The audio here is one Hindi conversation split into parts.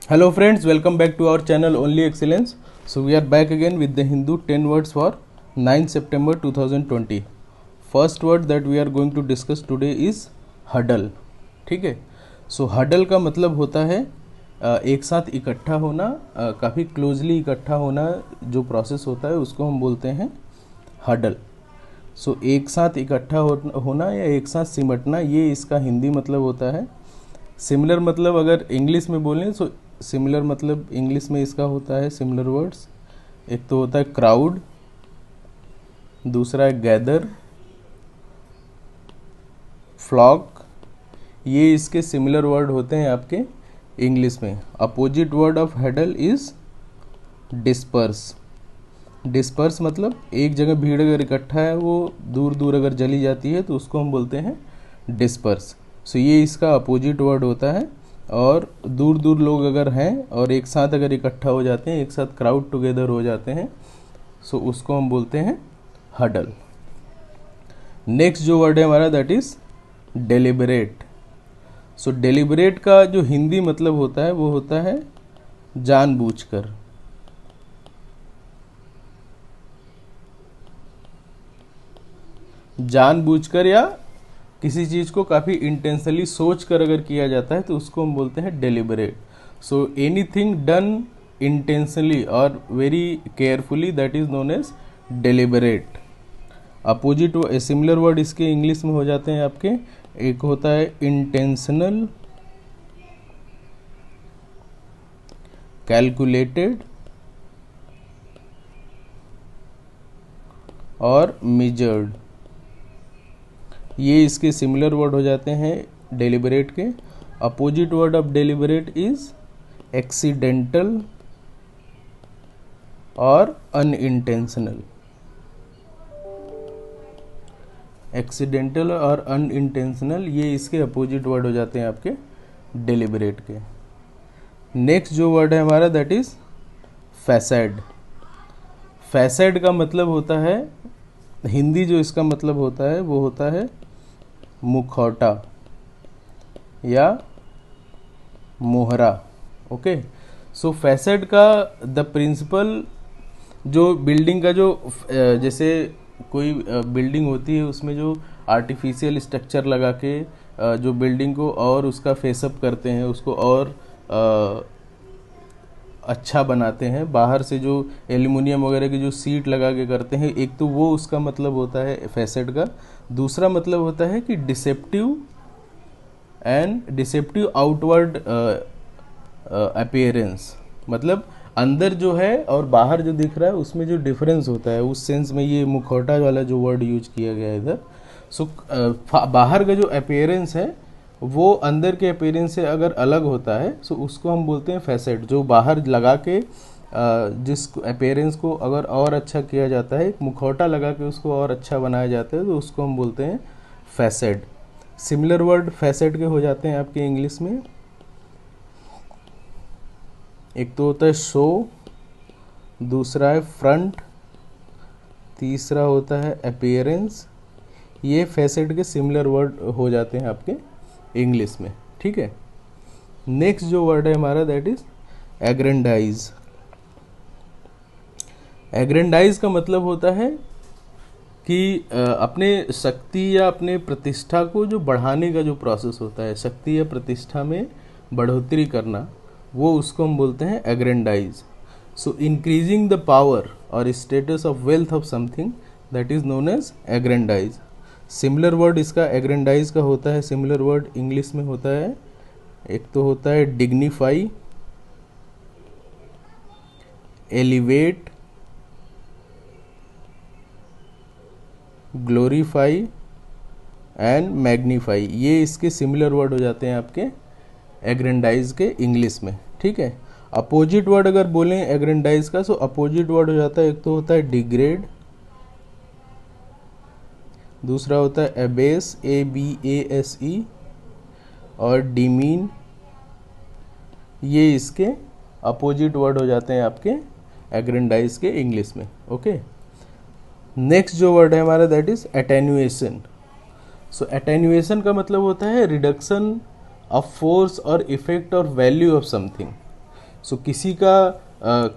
Hello friends, welcome back to our channel Only Excellence. So we are back again with the Hindu 10 words for 9 September 2020. First word that we are going to discuss today is huddle. ठीक है. So huddle का मतलब होता है एक साथ इकट्ठा होना, काफ़ी क्लोजली इकट्ठा होना. जो प्रोसेस होता है उसको हम बोलते हैं हडल. सो एक साथ इकट्ठा होना या एक साथ सिमटना, ये इसका हिंदी मतलब होता है. सिमिलर मतलब अगर इंग्लिश में बोलें तो सिमिलर मतलब इंग्लिश में इसका होता है सिमिलर वर्ड्स. एक तो होता है क्राउड, दूसरा है गैदर, फ्लॉक. ये इसके सिमिलर वर्ड होते हैं आपके इंग्लिश में. Opposite word of huddle is disperse. Disperse मतलब एक जगह भीड़ अगर इकट्ठा है, वो दूर दूर अगर चली जाती है तो उसको हम बोलते हैं डिस्पर्स. सो ये इसका अपोजिट वर्ड होता है. और दूर दूर लोग अगर हैं और एक साथ अगर इकट्ठा हो जाते हैं, एक साथ क्राउड टुगेदर हो जाते हैं, सो उसको हम बोलते हैं हडल. नेक्स्ट जो वर्ड है हमारा that is deliberate. So deliberate का जो हिंदी मतलब होता है वो होता है जानबूझकर. जानबूझकर या किसी चीज़ को काफ़ी इंटेंशनली सोच कर अगर किया जाता है तो उसको हम बोलते हैं deliberate. So anything done intentionally और very carefully, that is known as deliberate. Opposite similar word इसके इंग्लिश में हो जाते हैं आपके. एक होता है इंटेंशनल, कैलकुलेटेड और मेजर्ड. ये इसके सिमिलर वर्ड हो जाते हैं डेलिबरेट के. Opposite word of deliberate is accidental और अनइंटेंशनल. एक्सीडेंटल और अनइंटेंशनल ये इसके अपोजिट वर्ड हो जाते हैं आपके डेलिबरेट के. नेक्स्ट जो वर्ड है हमारा दैट इज फैसेड. फैसेड का मतलब होता है, हिंदी जो इसका मतलब होता है वो होता है मुखौटा या मोहरा. ओके. सो फैसेड का द प्रिंसिपल, जो बिल्डिंग का जो जैसे कोई बिल्डिंग होती है उसमें जो आर्टिफिशियल स्ट्रक्चर लगा के जो बिल्डिंग को और उसका फेसअप करते हैं, उसको और अच्छा बनाते हैं. बाहर से जो एल्युमिनियम वगैरह की जो सीट लगा के करते हैं, एक तो वो उसका मतलब होता है फैसेड का. दूसरा मतलब होता है कि डिसेप्टिव आउटवर्ड अपीयरेंस. मतलब अंदर जो है और बाहर जो दिख रहा है उसमें जो डिफरेंस होता है, उस सेंस में ये मुखौटा वाला जो वर्ड यूज किया गया है इधर. सो बाहर का जो अपीयरेंस है वो अंदर के अपीयरेंस से अगर अलग होता है सो उसको हम बोलते हैं फैसेट. जो बाहर लगा के जिस अपीयरेंस को अगर और अच्छा किया जाता है, एक मुखौटा लगा के उसको और अच्छा बनाया जाता है, तो उसको हम बोलते हैं फैसेड. सिमिलर वर्ड फैसेड के हो जाते हैं आपके इंग्लिश में. एक तो होता है शो, दूसरा है फ्रंट, तीसरा होता है अपीयरेंस. ये फैसेट के सिमिलर वर्ड हो जाते हैं आपके इंग्लिश में. ठीक है. नेक्स्ट जो वर्ड है हमारा दैट इज एग्रेंडाइज. एग्रेंडाइज का मतलब होता है कि अपने शक्ति या अपने प्रतिष्ठा को जो बढ़ाने का जो प्रोसेस होता है, शक्ति या प्रतिष्ठा में बढ़ोतरी करना, वो उसको हम बोलते हैं aggrandize. So increasing the power और status of wealth of something, that is known as aggrandize. Similar word इसका एग्रेंडाइज का होता है, सिमिलर वर्ड इंग्लिश में होता है. एक तो होता है dignify, elevate, glorify and magnify. ये इसके सिमिलर वर्ड हो जाते हैं आपके एग्रेंडाइज के इंग्लिश में. ठीक है. अपोजिट वर्ड अगर बोलें एग्रेंडाइज का, सो अपोजिट वर्ड हो जाता है, एक तो होता है डिग्रेड, दूसरा होता है एबेस, ABASE, और डिमीन. ये इसके अपोजिट वर्ड हो जाते हैं आपके एग्रेंडाइज के इंग्लिश में. ओके. नेक्स्ट जो वर्ड है हमारा that is attenuation. So attenuation का मतलब होता है रिडक्शन ऑफ फोर्स और इफेक्ट और वैल्यू ऑफ समथिंग. किसी का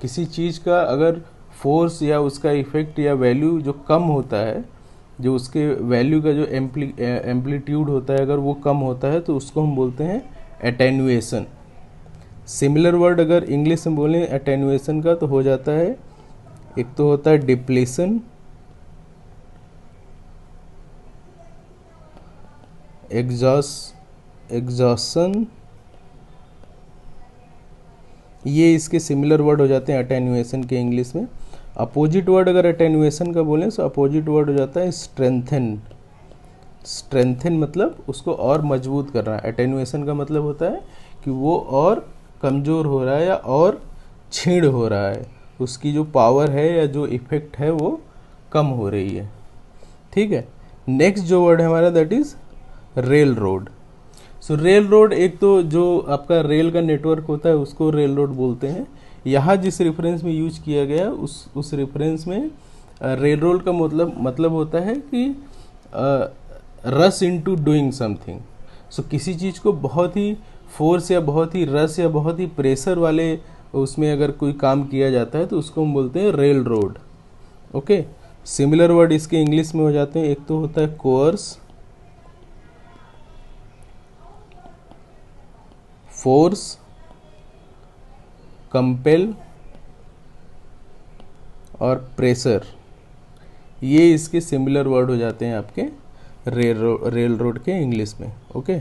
किसी चीज़ का अगर फोर्स या उसका इफेक्ट या वैल्यू जो कम होता है, जो उसके वैल्यू का जो एम्पलीट्यूड होता है, अगर वो कम होता है तो उसको हम बोलते हैं एटेन्युएशन। सिमिलर वर्ड अगर इंग्लिश में बोलें एटेन्युएशन का तो हो जाता है, एक तो होता है डिप्लेशन, एग्जॉशन, ये इसके सिमिलर वर्ड हो जाते हैं अटेन्युएशन के इंग्लिश में। अपोजिट वर्ड अगर अटेन्युएशन का बोलें तो अपोजिट वर्ड हो जाता है स्ट्रेंथन। स्ट्रेंथन मतलब उसको और मजबूत करना। अटेन्युएशन का मतलब होता है कि वो और कमज़ोर हो रहा है या और छीण हो रहा है, उसकी जो पावर है या जो इफेक्ट है वो कम हो रही है। ठीक है, नेक्स्ट जो वर्ड है हमारा that is rail road. Rail road, एक तो जो आपका रेल का नेटवर्क होता है उसको रेल रोड बोलते हैं। यहाँ जिस रेफरेंस में यूज किया गया उस रेफरेंस में रेल रोड का मतलब होता है कि रश इनटू डूइंग समथिंग। किसी चीज़ को बहुत ही फोर्स या बहुत ही रस या बहुत ही प्रेशर वाले उसमें अगर कोई काम किया जाता है तो उसको हम बोलते हैं rail road. Okay, similar word इसके इंग्लिश में हो जाते हैं, एक तो होता है कोर्स, फोर्स, कंपेल और प्रेशर। ये इसके सिमिलर वर्ड हो जाते हैं आपके रेल रोड के इंग्लिश में। ओके,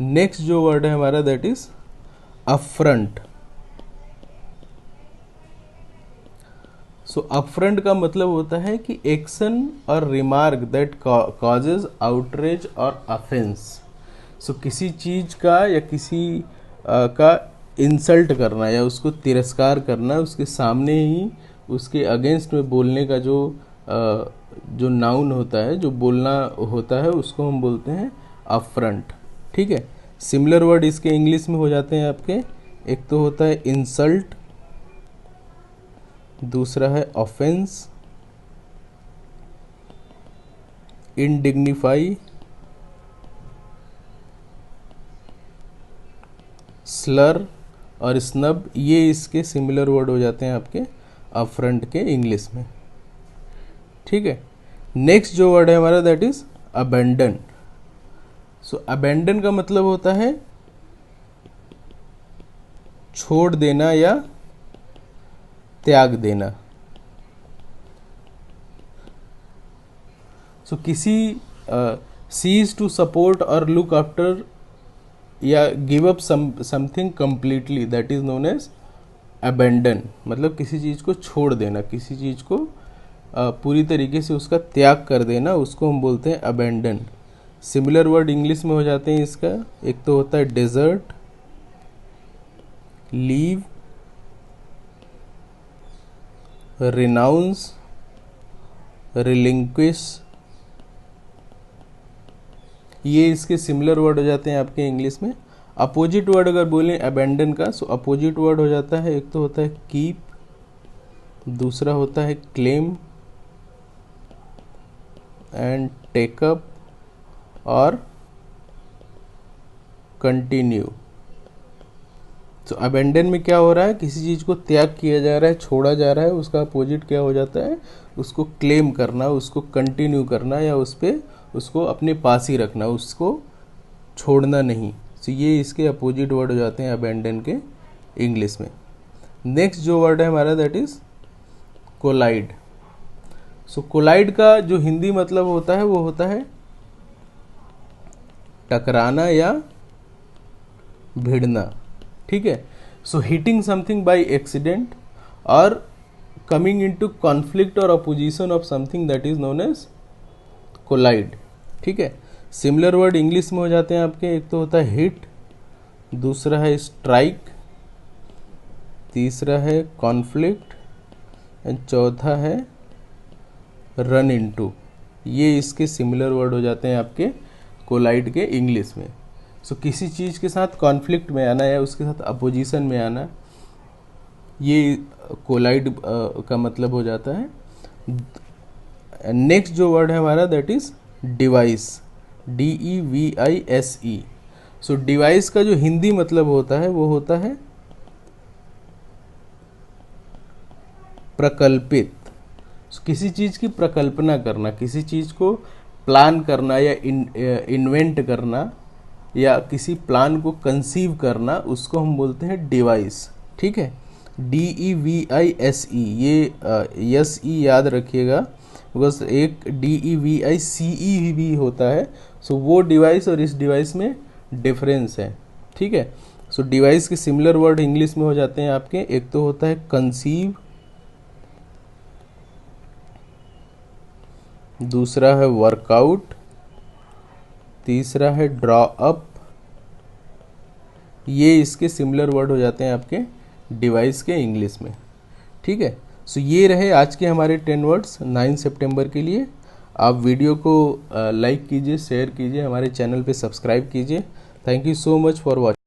नेक्स्ट जो वर्ड है हमारा दैट इज अपफ्रंट। अपफ्रंट का मतलब होता है कि एक्शन और रिमार्क दैट कॉजेज आउटरेज और ऑफेंस। किसी चीज़ का या किसी का इंसल्ट करना या उसको तिरस्कार करना, उसके सामने ही उसके अगेंस्ट में बोलने का जो नाउन होता है, जो बोलना होता है, उसको हम बोलते हैं अपफ्रंट। ठीक है, सिमिलर वर्ड इसके इंग्लिश में हो जाते हैं आपके, एक तो होता है इंसल्ट, दूसरा है ऑफेंस, इनडिग्निफाई, स्लर और स्नब। ये इसके सिमिलर वर्ड हो जाते हैं आपके अपफ्रंट के इंग्लिश में। ठीक है, नेक्स्ट जो वर्ड है हमारा दैट इज अबेंडन। अबेंडन का मतलब होता है छोड़ देना या त्याग देना। किसी सीज टू सपोर्ट और लुक आफ्टर या give up something completely, that is known as abandon. मतलब किसी चीज़ को छोड़ देना, किसी चीज़ को पूरी तरीके से उसका त्याग कर देना, उसको हम बोलते हैं अबेंडन। सिमिलर वर्ड इंग्लिश में हो जाते हैं इसका, एक तो होता है डेजर्ट, लीव, रिनाउंस, रिलिंक्विश। ये इसके सिमिलर वर्ड हो जाते हैं आपके इंग्लिश में। अपोजिट वर्ड अगर बोलें अबेंडन का, अपोजिट वर्ड हो जाता है, एक तो होता है कीप, दूसरा होता है क्लेम एंड टेकअप और कंटिन्यू। अबेंडन में क्या हो रहा है, किसी चीज़ को त्याग किया जा रहा है, छोड़ा जा रहा है, उसका अपोजिट क्या हो जाता है, उसको क्लेम करना, उसको कंटिन्यू करना या उसको अपने पास ही रखना, उसको छोड़ना नहीं। ये इसके अपोजिट वर्ड हो जाते हैं अबेंडन के इंग्लिश में। नेक्स्ट जो वर्ड है हमारा दैट इज कोलाइड। कोलाइड का जो हिंदी मतलब होता है वो होता है टकराना या भिड़ना। ठीक है, हिटिंग समथिंग बाय एक्सीडेंट और कमिंग इनटू कॉन्फ्लिक्ट और opposition of something that is known as collide. ठीक है, सिमिलर वर्ड इंग्लिश में हो जाते हैं आपके, एक तो होता है हिट, दूसरा है स्ट्राइक, तीसरा है कॉन्फ्लिक्ट एंड चौथा है रन इनटू। ये इसके सिमिलर वर्ड हो जाते हैं आपके कोलाइड के इंग्लिश में। किसी चीज़ के साथ कॉन्फ्लिक्ट में आना या उसके साथ अपोजिशन में आना, ये कोलाइड का मतलब हो जाता है। नेक्स्ट जो वर्ड है हमारा that is device, DEVISE। Device का जो हिंदी मतलब होता है वो होता है प्रकल्पित, किसी चीज़ की प्रकल्पना करना, किसी चीज़ को प्लान करना या इन्वेंट करना या किसी प्लान को कंसीव करना, उसको हम बोलते हैं डिवाइस। ठीक है, DEVISE, ये SE याद रखिएगा, बिकॉज एक DEVICE भी होता है। सो वो डिवाइस और इस डिवाइस में डिफरेंस है। ठीक है, सो डिवाइस के सिमिलर वर्ड इंग्लिश में हो जाते हैं आपके, एक तो होता है कंसीव, दूसरा है वर्कआउट, तीसरा है ड्रॉ अप। ये इसके सिमिलर वर्ड हो जाते हैं आपके डिवाइस के इंग्लिश में। ठीक है, सो ये रहे आज के हमारे 10 वर्ड्स 9 सितंबर के लिए। आप वीडियो को लाइक कीजिए, शेयर कीजिए, हमारे चैनल पे सब्सक्राइब कीजिए। Thank you so much for watching.